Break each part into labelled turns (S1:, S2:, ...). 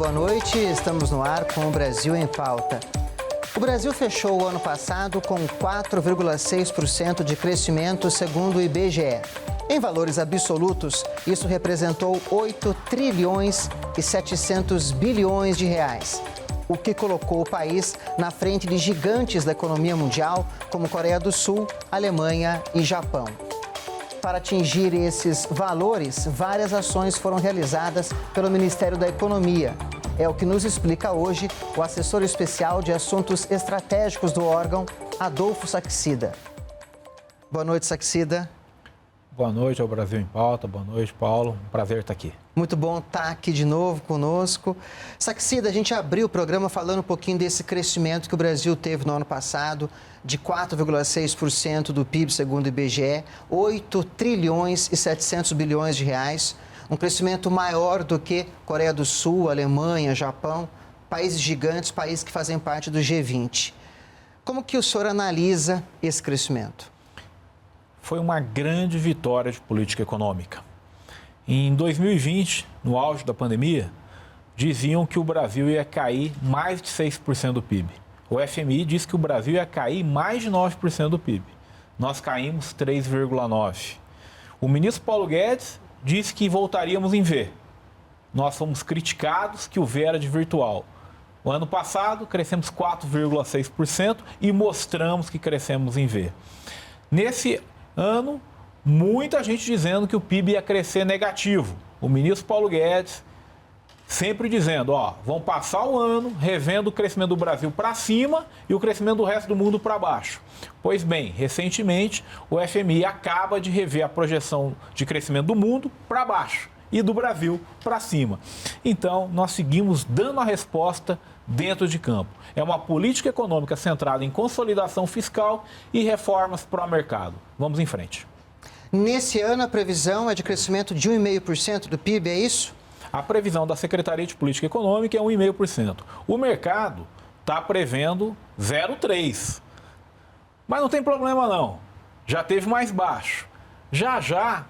S1: boa noite. Estamos no ar com o Brasil em Pauta. O Brasil fechou o ano passado com 4,6% de crescimento, segundo o IBGE. Em valores absolutos, isso representou 8 trilhões e 700 bilhões de reais, o que colocou o país na frente de gigantes da economia mundial, como Coreia do Sul, Alemanha e Japão. Para atingir esses valores, várias ações foram realizadas pelo Ministério da Economia. É o que nos explica hoje o assessor especial de assuntos estratégicos do órgão, Adolfo Saxida. Boa noite, Saxida.
S2: Boa noite ao Brasil em Pauta. Boa noite, Paulo. Um prazer estar aqui.
S1: Muito bom estar aqui de novo conosco. Saxida, a gente abriu o programa falando um pouquinho desse crescimento que o Brasil teve no ano passado, de 4,6% do PIB, segundo o IBGE, 8 trilhões e 700 bilhões de reais, um crescimento maior do que Coreia do Sul, Alemanha, Japão, países gigantes, países que fazem parte do G20. Como que o senhor analisa esse crescimento?
S2: Foi uma grande vitória de política econômica. Em 2020, no auge da pandemia, diziam que o Brasil ia cair mais de 6% do PIB. O FMI disse que o Brasil ia cair mais de 9% do PIB. Nós caímos 3,9%. O ministro Paulo Guedes disse que voltaríamos em V. Nós fomos criticados que o V era de virtual. O ano passado, crescemos 4,6% e mostramos que crescemos em V. Nesse ano, muita gente dizendo que o PIB ia crescer negativo. O ministro Paulo Guedes sempre dizendo, vão passar o ano revendo o crescimento do Brasil para cima e o crescimento do resto do mundo para baixo. Pois bem, recentemente o FMI acaba de rever a projeção de crescimento do mundo para baixo e do Brasil para cima. Então, nós seguimos dando a resposta dentro de campo. É uma política econômica centrada em consolidação fiscal e reformas pró-mercado. Vamos em frente.
S1: Nesse ano, a previsão é de crescimento de 1,5% do PIB, é isso?
S2: A previsão da Secretaria de Política Econômica é 1,5%. O mercado está prevendo 0,3%. Mas não tem problema não. Já teve mais baixo. Já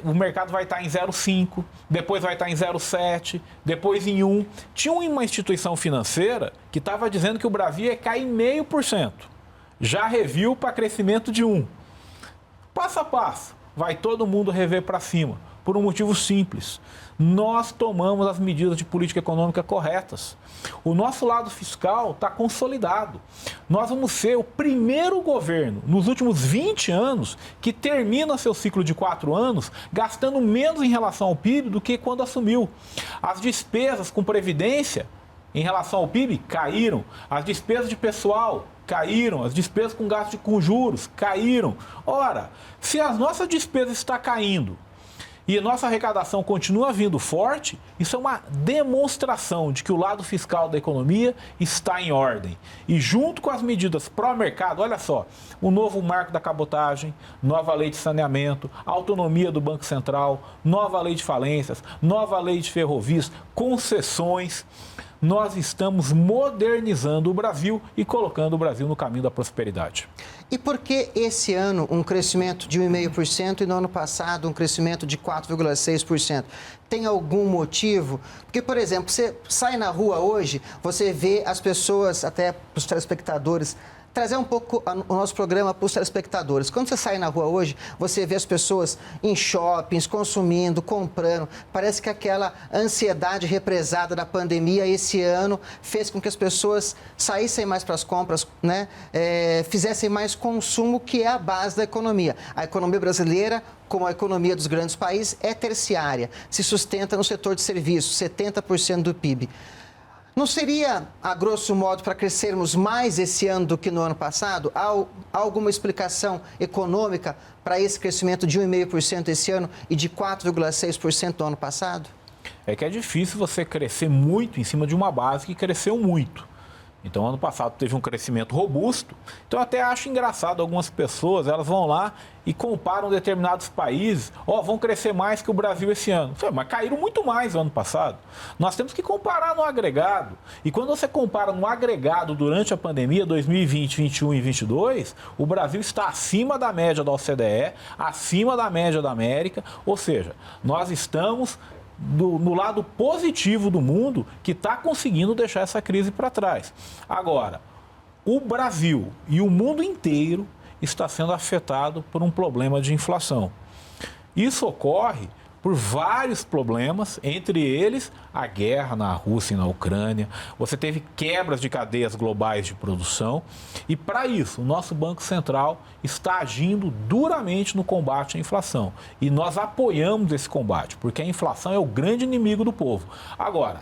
S2: o mercado vai estar em 0,5%, depois vai estar em 0,7%, depois em 1%. Tinha uma instituição financeira que estava dizendo que o Brasil ia cair 0,5%. Já reviu para crescimento de 1%. Passo a passo, vai todo mundo rever para cima, por um motivo simples. Nós tomamos as medidas de política econômica corretas. O nosso lado fiscal está consolidado. Nós vamos ser o primeiro governo nos últimos 20 anos que termina seu ciclo de 4 anos gastando menos em relação ao PIB do que quando assumiu. As despesas com previdência em relação ao PIB caíram. As despesas de pessoal caíram. As despesas com gasto com juros caíram. Ora, se as nossas despesas estão caindo e a nossa arrecadação continua vindo forte, isso é uma demonstração de que o lado fiscal da economia está em ordem. E junto com as medidas pró-mercado, olha só, o novo marco da cabotagem, nova lei de saneamento, autonomia do Banco Central, nova lei de falências, nova lei de ferrovias, concessões, nós estamos modernizando o Brasil e colocando o Brasil no caminho da prosperidade.
S1: E por que esse ano um crescimento de 1,5% e no ano passado um crescimento de 4,6%? Tem algum motivo? Porque, por exemplo, você sai na rua hoje, você vê as pessoas, até para os telespectadores, trazer um pouco o nosso programa para os telespectadores. Quando você sai na rua hoje, você vê as pessoas em shoppings, consumindo, comprando. Parece que aquela ansiedade represada da pandemia esse ano fez com que as pessoas saíssem mais para as compras, né? Fizessem mais consumo, que é a base da economia. A economia brasileira, como a economia dos grandes países, é terciária. Se sustenta no setor de serviços, 70% do PIB. Não seria, a grosso modo, para crescermos mais esse ano do que no ano passado? Há alguma explicação econômica para esse crescimento de 1,5% esse ano e de 4,6% no ano passado?
S2: É que é difícil você crescer muito em cima de uma base que cresceu muito. Então, ano passado teve um crescimento robusto. Então, eu até acho engraçado algumas pessoas, elas vão lá e comparam determinados países. Vão crescer mais que o Brasil esse ano. Mas caíram muito mais no ano passado. Nós temos que comparar no agregado. E quando você compara no agregado durante a pandemia, 2020, 2021 e 2022, o Brasil está acima da média da OCDE, acima da média da América. Ou seja, nós estamos no lado positivo do mundo que está conseguindo deixar essa crise para trás. Agora, o Brasil e o mundo inteiro está sendo afetado por um problema de inflação. Isso ocorre por vários problemas, entre eles a guerra na Rússia e na Ucrânia. Você teve quebras de cadeias globais de produção e, para isso, o nosso Banco Central está agindo duramente no combate à inflação. E nós apoiamos esse combate, porque a inflação é o grande inimigo do povo. Agora,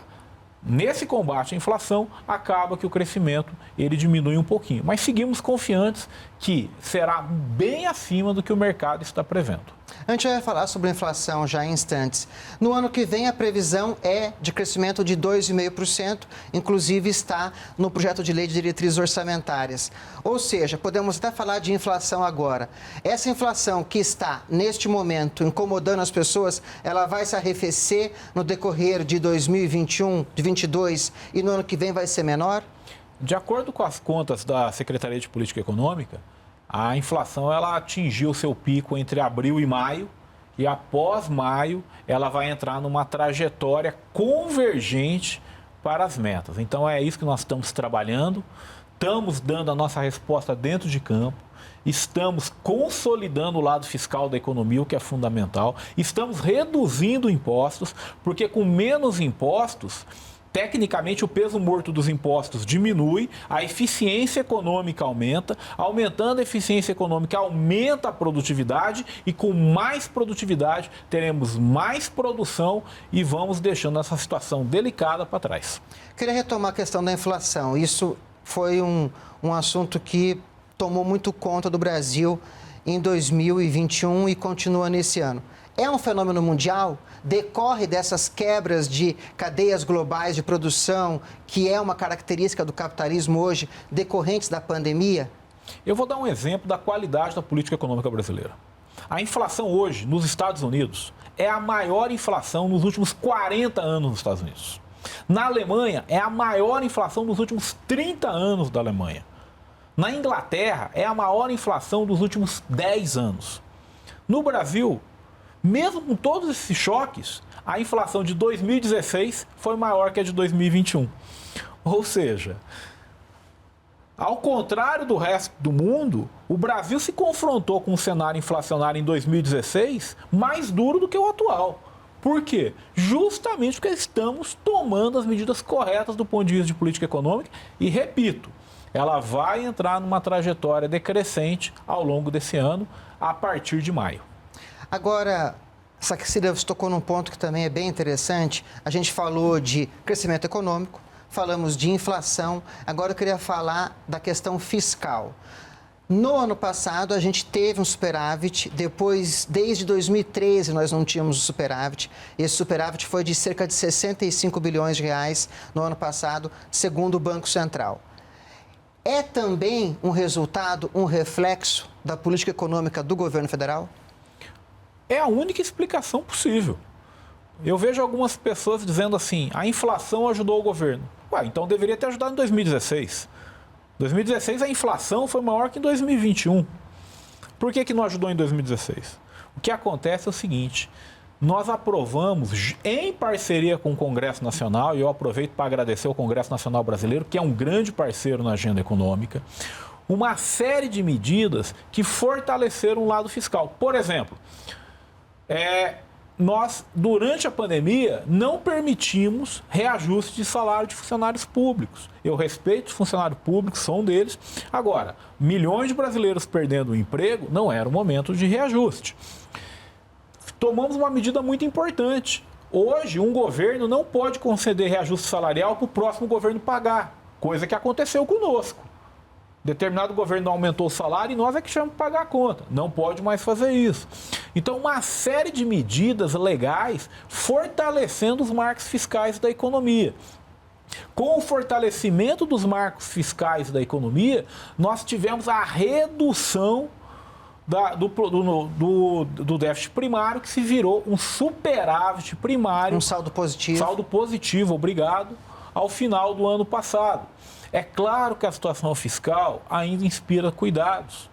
S2: nesse combate à inflação, acaba que o crescimento ele diminui um pouquinho. Mas seguimos confiantes que será bem acima do que o mercado está prevendo.
S1: A gente vai falar sobre a inflação já em instantes. No ano que vem, a previsão é de crescimento de 2,5%, inclusive está no projeto de lei de diretrizes orçamentárias. Ou seja, podemos até falar de inflação agora. Essa inflação que está, neste momento, incomodando as pessoas, ela vai se arrefecer no decorrer de 2021, de 2022, e no ano que vem vai ser menor?
S2: De acordo com as contas da Secretaria de Política Econômica, a inflação ela atingiu seu pico entre abril e maio e após maio ela vai entrar numa trajetória convergente para as metas. Então é isso que nós estamos trabalhando, estamos dando a nossa resposta dentro de campo, estamos consolidando o lado fiscal da economia, o que é fundamental, estamos reduzindo impostos, porque com menos impostos tecnicamente, o peso morto dos impostos diminui, a eficiência econômica aumenta, aumentando a eficiência econômica aumenta a produtividade e com mais produtividade teremos mais produção e vamos deixando essa situação delicada para trás.
S1: Queria retomar a questão da inflação. Isso foi um assunto que tomou muito conta do Brasil em 2021 e continua nesse ano. É um fenômeno mundial? Decorre dessas quebras de cadeias globais de produção, que é uma característica do capitalismo hoje, decorrentes da pandemia?
S2: Eu vou dar um exemplo da qualidade da política econômica brasileira. A inflação hoje, nos Estados Unidos, é a maior inflação nos últimos 40 anos nos Estados Unidos. Na Alemanha, é a maior inflação dos últimos 30 anos da Alemanha. Na Inglaterra, é a maior inflação dos últimos 10 anos. No Brasil, mesmo com todos esses choques, a inflação de 2016 foi maior que a de 2021. Ou seja, ao contrário do resto do mundo, o Brasil se confrontou com um cenário inflacionário em 2016 mais duro do que o atual. Por quê? Justamente porque estamos tomando as medidas corretas do ponto de vista de política econômica e, repito, ela vai entrar numa trajetória decrescente ao longo desse ano, a partir de maio.
S1: Agora, Saxida, você tocou num ponto que também é bem interessante. A gente falou de crescimento econômico, falamos de inflação, agora eu queria falar da questão fiscal. No ano passado, a gente teve um superávit, depois, desde 2013, nós não tínhamos o superávit. Esse superávit foi de cerca de 65 bilhões de reais no ano passado, segundo o Banco Central. É também um resultado, um reflexo da política econômica do governo federal?
S2: É a única explicação possível. Eu vejo algumas pessoas dizendo assim, a inflação ajudou o governo. Ué, então deveria ter ajudado em 2016. 2016 a inflação foi maior que em 2021. Por que não ajudou em 2016? O que acontece é o seguinte, nós aprovamos, em parceria com o Congresso Nacional, e eu aproveito para agradecer ao Congresso Nacional Brasileiro, que é um grande parceiro na agenda econômica, uma série de medidas que fortaleceram o lado fiscal. Por exemplo, nós, durante a pandemia, não permitimos reajuste de salário de funcionários públicos. Eu respeito os funcionários públicos, sou um deles. Agora, milhões de brasileiros perdendo o emprego, não era o momento de reajuste. Tomamos uma medida muito importante. Hoje, um governo não pode conceder reajuste salarial para o próximo governo pagar, coisa que aconteceu conosco. Determinado governo não aumentou o salário e nós é que tivemos que pagar a conta. Não pode mais fazer isso. Então, uma série de medidas legais fortalecendo os marcos fiscais da economia. Com o fortalecimento dos marcos fiscais da economia, nós tivemos a redução do déficit primário, que se virou um superávit primário.
S1: Um saldo positivo.
S2: Saldo positivo, obrigado, ao final do ano passado. É claro que a situação fiscal ainda inspira cuidados.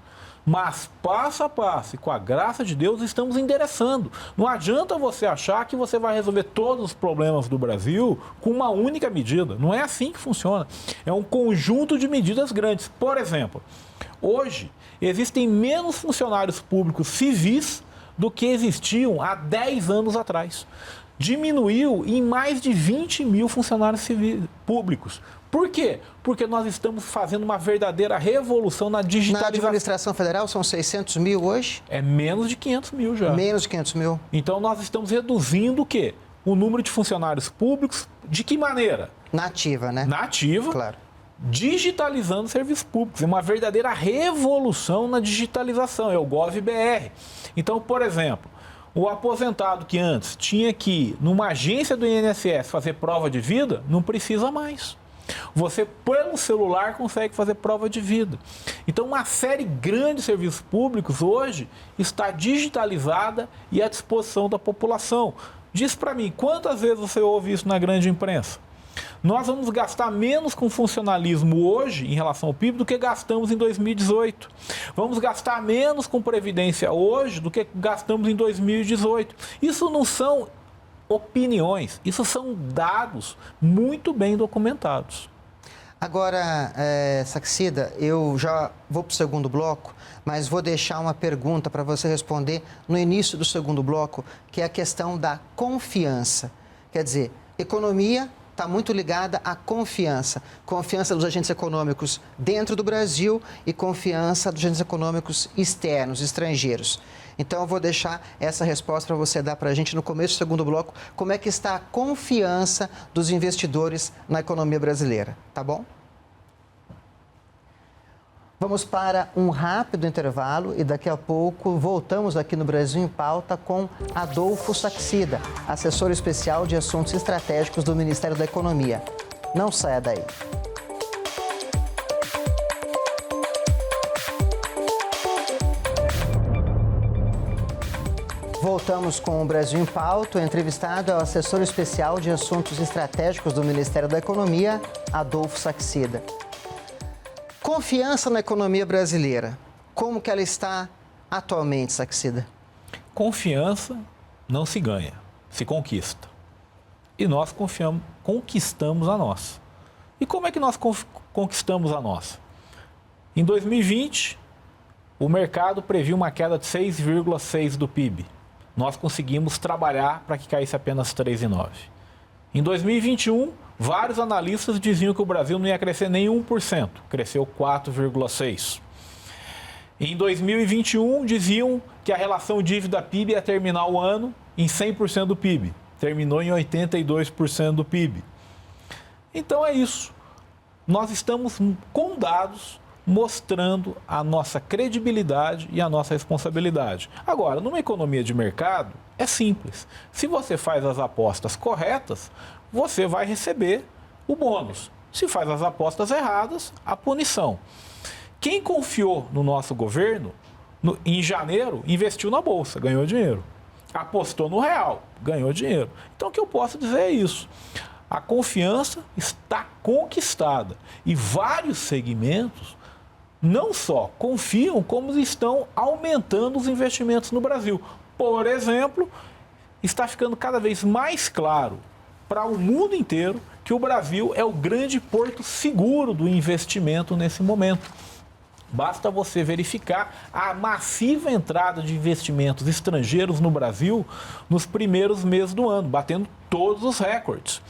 S2: Mas passo a passo e com a graça de Deus estamos endereçando. Não adianta você achar que você vai resolver todos os problemas do Brasil com uma única medida. Não é assim que funciona. É um conjunto de medidas grandes. Por exemplo, hoje existem menos funcionários públicos civis do que existiam há 10 anos atrás. Diminuiu em mais de 20 mil funcionários civis, públicos. Por quê? Porque nós estamos fazendo uma verdadeira revolução na digitalização.
S1: Na administração federal são 600 mil hoje?
S2: É menos de 500 mil já.
S1: Menos de 500 mil.
S2: Então nós estamos reduzindo o quê? O número de funcionários públicos. De que maneira?
S1: Na ativa, né?
S2: Na ativa.
S1: Claro.
S2: Digitalizando serviços públicos. É uma verdadeira revolução na digitalização. É o GovBR. Então, por exemplo, o aposentado que antes tinha que ir numa agência do INSS fazer prova de vida, não precisa mais. Você, pelo celular, consegue fazer prova de vida. Então, uma série grande de serviços públicos hoje está digitalizada e à disposição da população. Diz para mim, quantas vezes você ouve isso na grande imprensa? Nós vamos gastar menos com funcionalismo hoje em relação ao PIB do que gastamos em 2018. Vamos gastar menos com previdência hoje do que gastamos em 2018. Isso não são opiniões, isso são dados muito bem documentados.
S1: Agora, Saxida, eu já vou para o segundo bloco, mas vou deixar uma pergunta para você responder no início do segundo bloco, que é a questão da confiança. Quer dizer, economia está muito ligada à confiança. Confiança dos agentes econômicos dentro do Brasil e confiança dos agentes econômicos externos, estrangeiros. Então, eu vou deixar essa resposta para você dar para a gente no começo do segundo bloco, como é que está a confiança dos investidores na economia brasileira, tá bom? Vamos para um rápido intervalo e daqui a pouco voltamos aqui no Brasil em Pauta com Adolfo Saxida, assessor especial de assuntos estratégicos do Ministério da Economia. Não saia daí. Voltamos com o Brasil em Pauta. O entrevistado é o assessor especial de assuntos estratégicos do Ministério da Economia, Adolfo Saxida. Confiança na economia brasileira. Como que ela está atualmente, Saxida?
S2: Confiança não se ganha, se conquista. E nós conquistamos a nossa. E como é que nós conquistamos a nossa? Em 2020, o mercado previu uma queda de 6,6% do PIB. Nós conseguimos trabalhar para que caísse apenas 3,9%. Em 2021, vários analistas diziam que o Brasil não ia crescer nem 1%, cresceu 4,6%. Em 2021, diziam que a relação dívida-PIB ia terminar o ano em 100% do PIB, terminou em 82% do PIB. Então é isso. Nós estamos com dados mostrando a nossa credibilidade e a nossa responsabilidade. Agora, numa economia de mercado, é simples. Se você faz as apostas corretas, você vai receber o bônus. Se faz as apostas erradas, a punição. Quem confiou no nosso governo, em janeiro, investiu na Bolsa, ganhou dinheiro. Apostou no real, ganhou dinheiro. Então, o que eu posso dizer é isso. A confiança está conquistada e vários segmentos não só confiam, como estão aumentando os investimentos no Brasil. Por exemplo, está ficando cada vez mais claro para o mundo inteiro que o Brasil é o grande porto seguro do investimento nesse momento. Basta você verificar a massiva entrada de investimentos estrangeiros no Brasil nos primeiros meses do ano, batendo todos os recordes.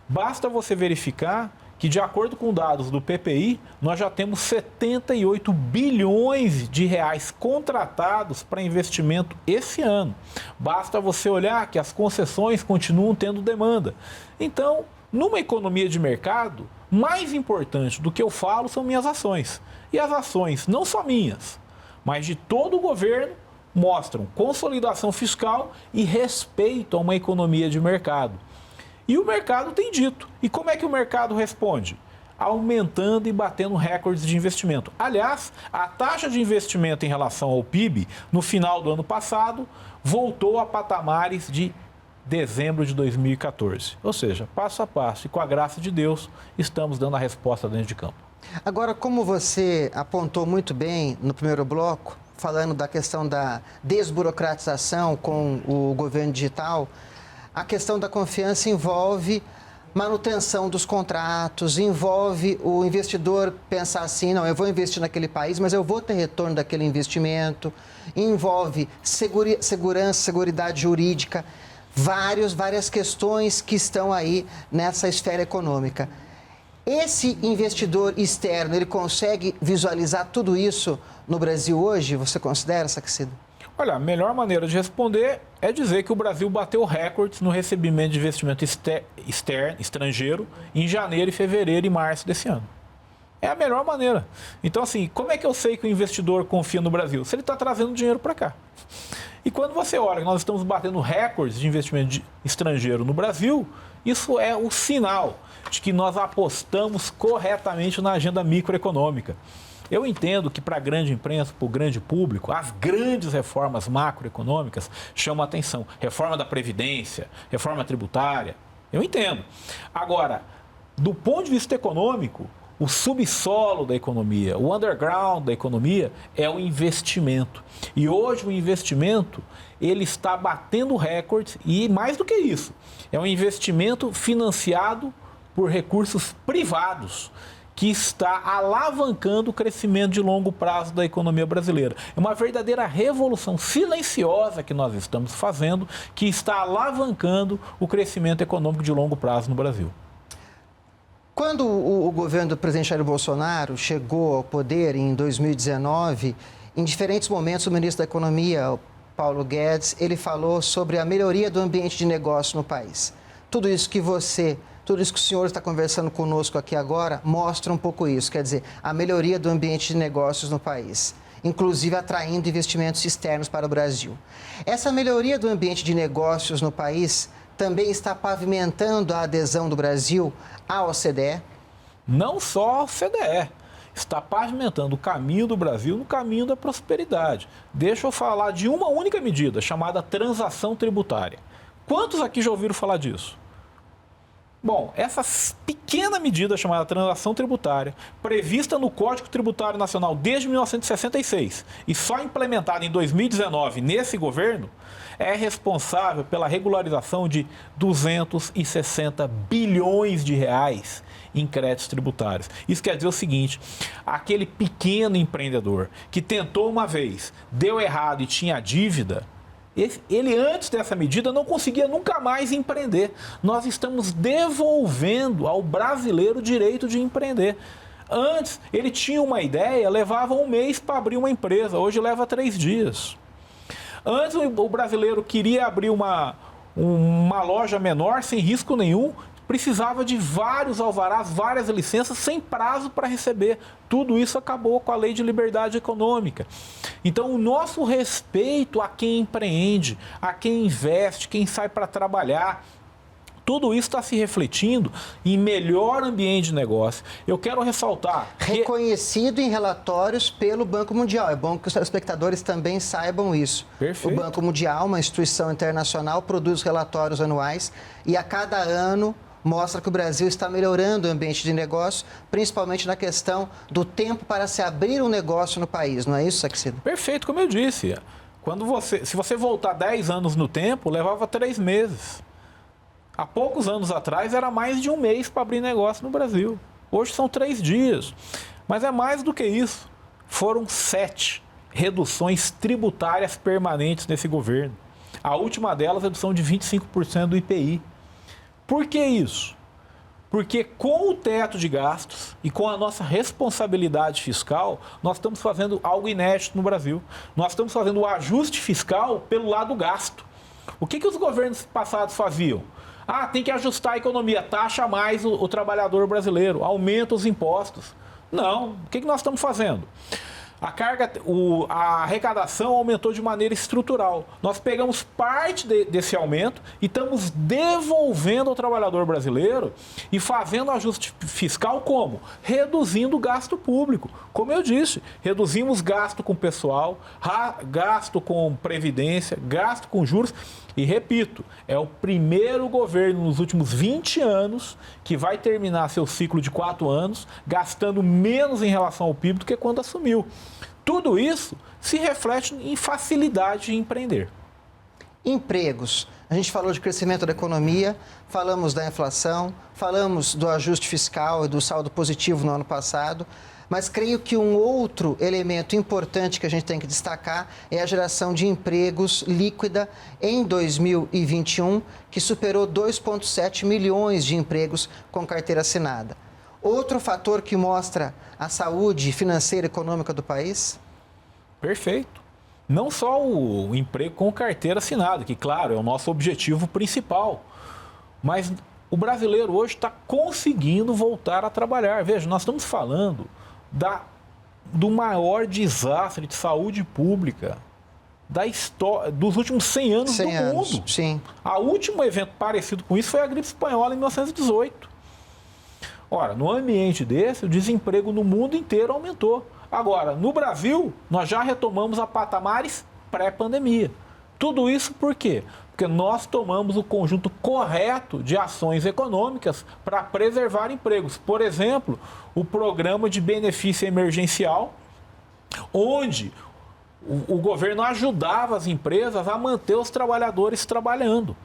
S2: Basta você verificar que, de acordo com dados do PPI, nós já temos 78 bilhões de reais contratados para investimento esse ano. Basta você olhar que as concessões continuam tendo demanda. Então, numa economia de mercado, mais importante do que eu falo são minhas ações. E as ações, não só minhas, mas de todo o governo, mostram consolidação fiscal e respeito a uma economia de mercado. E o mercado tem dito. E como é que o mercado responde? Aumentando e batendo recordes de investimento. Aliás, a taxa de investimento em relação ao PIB, no final do ano passado, voltou a patamares de dezembro de 2014. Ou seja, passo a passo e com a graça de Deus, estamos dando a resposta dentro de campo.
S1: Agora, como você apontou muito bem no primeiro bloco, falando da questão da desburocratização com o governo digital, a questão da confiança envolve manutenção dos contratos, envolve o investidor pensar assim, não, eu vou investir naquele país, mas eu vou ter retorno daquele investimento, envolve segurança, seguridade jurídica, várias questões que estão aí nessa esfera econômica. Esse investidor externo, ele consegue visualizar tudo isso no Brasil hoje? Você considera, Saquicida?
S2: Olha, a melhor maneira de responder é dizer que o Brasil bateu recordes no recebimento de investimento estrangeiro em janeiro, fevereiro e março desse ano. É a melhor maneira. Então, assim, como é que eu sei que o investidor confia no Brasil? Se ele está trazendo dinheiro para cá. E quando você olha que nós estamos batendo recordes de investimento estrangeiro no Brasil, isso é o sinal de que nós apostamos corretamente na agenda microeconômica. Eu entendo que para a grande imprensa, para o grande público, as grandes reformas macroeconômicas chamam a atenção. Reforma da Previdência, reforma tributária, eu entendo. Agora, do ponto de vista econômico, o subsolo da economia, o underground da economia é o investimento. E hoje o investimento, ele está batendo recordes e mais do que isso, é um investimento financiado por recursos privados, que está alavancando o crescimento de longo prazo da economia brasileira. É uma verdadeira revolução silenciosa que nós estamos fazendo, que está alavancando o crescimento econômico de longo prazo no Brasil.
S1: Quando o governo do presidente Jair Bolsonaro chegou ao poder em 2019, em diferentes momentos o ministro da Economia, Paulo Guedes, ele falou sobre a melhoria do ambiente de negócio no país. Tudo isso que o senhor está conversando conosco aqui agora mostra um pouco isso, quer dizer, a melhoria do ambiente de negócios no país, inclusive atraindo investimentos externos para o Brasil. Essa melhoria do ambiente de negócios no país também está pavimentando a adesão do Brasil à OCDE?
S2: Não só a OCDE, está pavimentando o caminho do Brasil no caminho da prosperidade. Deixa eu falar de uma única medida, chamada transação tributária. Quantos aqui já ouviram falar disso? Bom, essa pequena medida chamada transação tributária, prevista no Código Tributário Nacional desde 1966 e só implementada em 2019 nesse governo, é responsável pela regularização de 260 bilhões de reais em créditos tributários. Isso quer dizer o seguinte, aquele pequeno empreendedor que tentou uma vez, deu errado e tinha dívida, ele antes dessa medida não conseguia nunca mais empreender. Nós estamos devolvendo ao brasileiro o direito de empreender. Antes, ele tinha uma ideia, levava um mês para abrir uma empresa, hoje leva 3 dias. Antes, o brasileiro queria abrir uma loja menor, sem risco nenhum, precisava de vários alvarás, várias licenças, sem prazo para receber. Tudo isso acabou com a Lei de Liberdade Econômica. Então, o nosso respeito a quem empreende, a quem investe, quem sai para trabalhar, tudo isso está se refletindo em melhor ambiente de negócio. Eu quero ressaltar...
S1: Reconhecido em relatórios pelo Banco Mundial. É bom que os telespectadores também saibam isso.
S2: Perfeito.
S1: O Banco Mundial, uma instituição internacional, produz relatórios anuais e a cada ano mostra que o Brasil está melhorando o ambiente de negócio, principalmente na questão do tempo para se abrir um negócio no país. Não é isso, Saquicida?
S2: Perfeito, como eu disse. Se você voltar 10 anos no tempo, levava 3 meses. Há poucos anos atrás era mais de 1 mês para abrir negócio no Brasil. Hoje são 3 dias. Mas é mais do que isso. Foram 7 reduções tributárias permanentes nesse governo. A última delas, a redução de 25% do IPI. Por que isso? Porque com o teto de gastos e com a nossa responsabilidade fiscal, nós estamos fazendo algo inédito no Brasil. Nós estamos fazendo o ajuste fiscal pelo lado gasto. O que os governos passados faziam? Tem que ajustar a economia, taxa mais o trabalhador brasileiro, aumenta os impostos. Não, o que nós estamos fazendo? A arrecadação aumentou de maneira estrutural. Nós pegamos parte desse aumento e estamos devolvendo ao trabalhador brasileiro e fazendo ajuste fiscal como? Reduzindo o gasto público. Como eu disse, reduzimos gasto com pessoal, gasto com previdência, gasto com juros. E repito, é o primeiro governo nos últimos 20 anos que vai terminar seu ciclo de 4 anos gastando menos em relação ao PIB do que quando assumiu. Tudo isso se reflete em facilidade de empreender.
S1: Empregos. A gente falou de crescimento da economia, falamos da inflação, falamos do ajuste fiscal e do saldo positivo no ano passado, mas creio que um outro elemento importante que a gente tem que destacar é a geração de empregos líquida em 2021, que superou 2,7 milhões de empregos com carteira assinada. Outro fator que mostra a saúde financeira e econômica do país?
S2: Perfeito. Não só o emprego com carteira assinada, que, claro, é o nosso objetivo principal, mas o brasileiro hoje está conseguindo voltar a trabalhar. Veja, nós estamos falando do maior desastre de saúde pública da história, dos últimos 100 anos do mundo.
S1: Sim.
S2: O último evento parecido com isso foi a gripe espanhola em 1918. Ora, no ambiente desse, o desemprego no mundo inteiro aumentou. Agora, no Brasil, nós já retomamos a patamares pré-pandemia. Tudo isso por quê? Porque nós tomamos o conjunto correto de ações econômicas para preservar empregos. Por exemplo, o programa de benefício emergencial, onde o governo ajudava as empresas a manter os trabalhadores trabalhando.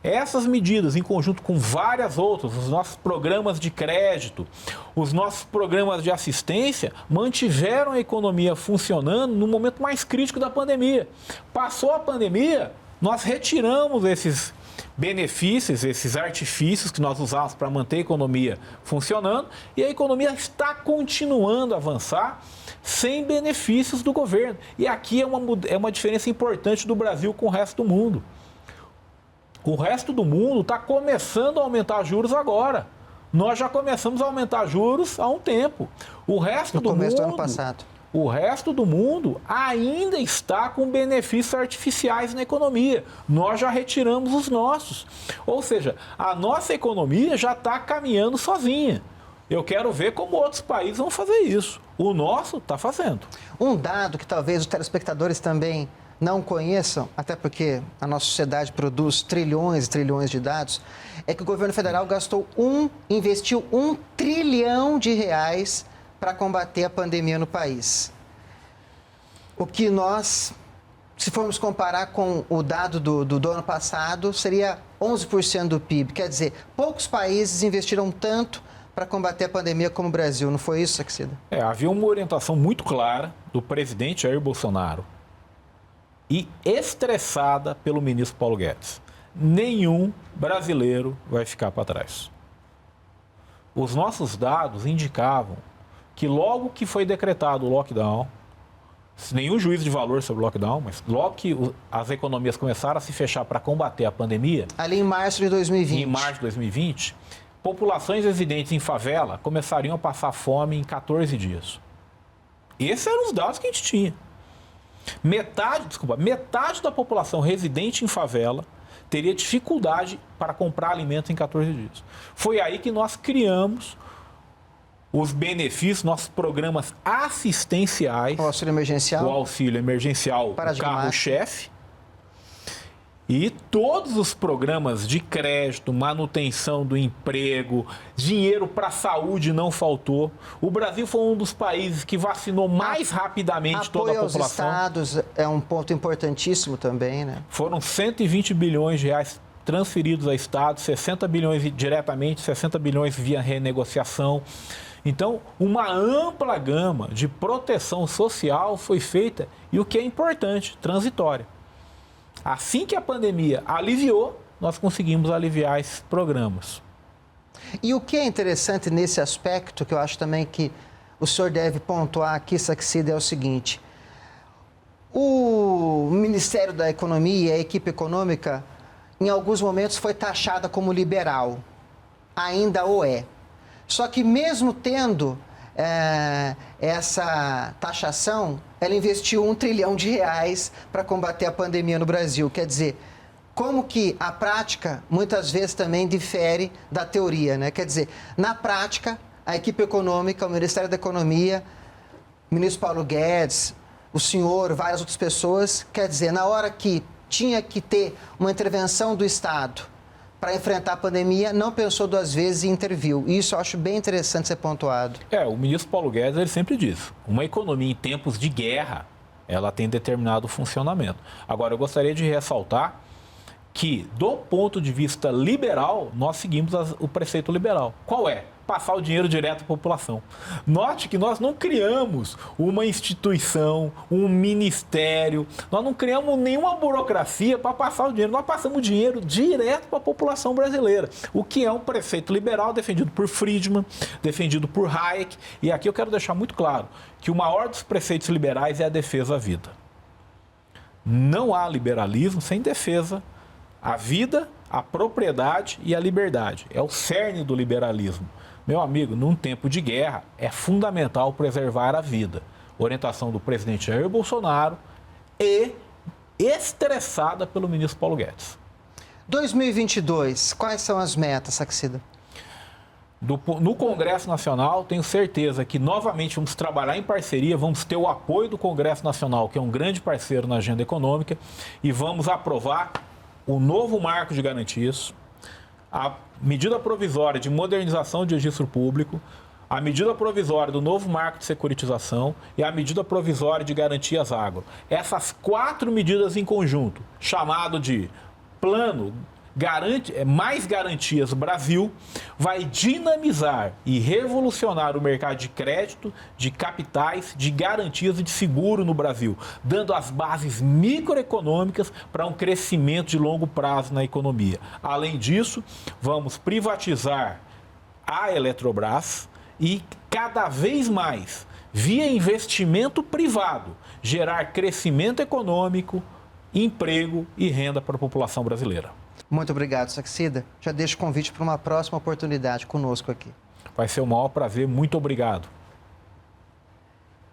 S2: Essas medidas, em conjunto com várias outras, os nossos programas de crédito, os nossos programas de assistência, mantiveram a economia funcionando no momento mais crítico da pandemia. Passou a pandemia, nós retiramos esses benefícios, esses artifícios que nós usávamos para manter a economia funcionando, e a economia está continuando a avançar sem benefícios do governo. E aqui é uma diferença importante do Brasil com o resto do mundo. O resto do mundo está começando a aumentar juros agora. Nós já começamos a aumentar juros há um tempo. O resto do mundo,
S1: do ano passado.
S2: O resto do mundo ainda está com benefícios artificiais na economia. Nós já retiramos os nossos. Ou seja, a nossa economia já está caminhando sozinha. Eu quero ver como outros países vão fazer isso. O nosso está fazendo.
S1: Um dado que talvez os telespectadores também não conheçam, até porque a nossa sociedade produz trilhões e trilhões de dados, é que o governo federal investiu R$1 trilhão para combater a pandemia no país. O que nós, se formos comparar com o dado do ano passado, seria 11% do PIB. Quer dizer, poucos países investiram tanto para combater a pandemia como o Brasil. Não foi isso, Saxida?
S2: Havia uma orientação muito clara do presidente Jair Bolsonaro e estressada pelo ministro Paulo Guedes. Nenhum brasileiro vai ficar para trás. Os nossos dados indicavam que logo que foi decretado o lockdown, nenhum juízo de valor sobre o lockdown, mas logo que as economias começaram a se fechar para combater a pandemia...
S1: Ali em março de 2020.
S2: Em março de 2020, populações residentes em favela começariam a passar fome em 14 dias. Esses eram os dados que a gente tinha. Metade da população residente em favela teria dificuldade para comprar alimentos em 14 dias. Foi aí que nós criamos os benefícios, nossos programas assistenciais.
S1: O auxílio emergencial.
S2: O auxílio emergencial, o carro-chefe. E todos os programas de crédito, manutenção do emprego, dinheiro para a saúde não faltou. O Brasil foi um dos países que vacinou mais rapidamente toda a população.
S1: Apoio aos estados é um ponto importantíssimo também, né?
S2: Foram 120 bilhões de reais transferidos a estados, 60 bilhões diretamente, 60 bilhões via renegociação. Então, uma ampla gama de proteção social foi feita e o que é importante, transitória. Assim que a pandemia aliviou, nós conseguimos aliviar esses programas.
S1: E o que é interessante nesse aspecto, que eu acho também que o senhor deve pontuar aqui, Saxida, é o seguinte. O Ministério da Economia, a equipe econômica, em alguns momentos foi taxada como liberal. Ainda o é. Só que mesmo tendo essa taxação, ela investiu R$1 trilhão para combater a pandemia no Brasil. Quer dizer, como que a prática muitas vezes também difere da teoria, né? Quer dizer, na prática, a equipe econômica, o Ministério da Economia, o ministro Paulo Guedes, o senhor, várias outras pessoas, quer dizer, na hora que tinha que ter uma intervenção do Estado para enfrentar a pandemia, não pensou duas vezes e interviu. Isso eu acho bem interessante ser pontuado.
S2: O ministro Paulo Guedes, ele sempre diz, uma economia em tempos de guerra, ela tem determinado funcionamento. Agora, eu gostaria de ressaltar que, do ponto de vista liberal, nós seguimos o preceito liberal. Qual é? Passar o dinheiro direto à população. Note que nós não criamos uma instituição, um ministério, nós não criamos nenhuma burocracia para passar o dinheiro. Nós passamos o dinheiro direto para a população brasileira, o que é um preceito liberal defendido por Friedman, defendido por Hayek. E aqui eu quero deixar muito claro que o maior dos preceitos liberais é a defesa à vida. Não há liberalismo sem defesa à vida, à propriedade e à liberdade. É o cerne do liberalismo. Meu amigo, num tempo de guerra, é fundamental preservar a vida. Orientação do presidente Jair Bolsonaro e estressada pelo ministro Paulo Guedes.
S1: 2022, quais são as metas, Saxida?
S2: No Congresso Nacional, tenho certeza que novamente vamos trabalhar em parceria, vamos ter o apoio do Congresso Nacional, que é um grande parceiro na agenda econômica, e vamos aprovar o novo marco de garantias, a medida provisória de modernização do registro público, a medida provisória do novo marco de securitização e a medida provisória de garantias agro. Essas 4 medidas em conjunto, chamado de Plano Mais Garantias Brasil, vai dinamizar e revolucionar o mercado de crédito, de capitais, de garantias e de seguro no Brasil, dando as bases microeconômicas para um crescimento de longo prazo na economia. Além disso, vamos privatizar a Eletrobras e cada vez mais, via investimento privado, gerar crescimento econômico, emprego e renda para a população brasileira.
S1: Muito obrigado, Saxida. Já deixo o convite para uma próxima oportunidade conosco aqui.
S2: Vai ser o maior prazer. Muito obrigado.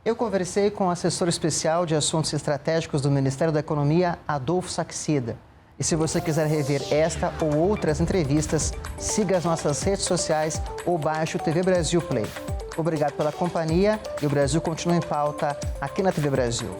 S1: Eu conversei com o assessor especial de assuntos estratégicos do Ministério da Economia, Adolfo Saxida. E se você quiser rever esta ou outras entrevistas, siga as nossas redes sociais ou baixe o TV Brasil Play. Obrigado pela companhia e o Brasil continua em pauta aqui na TV Brasil.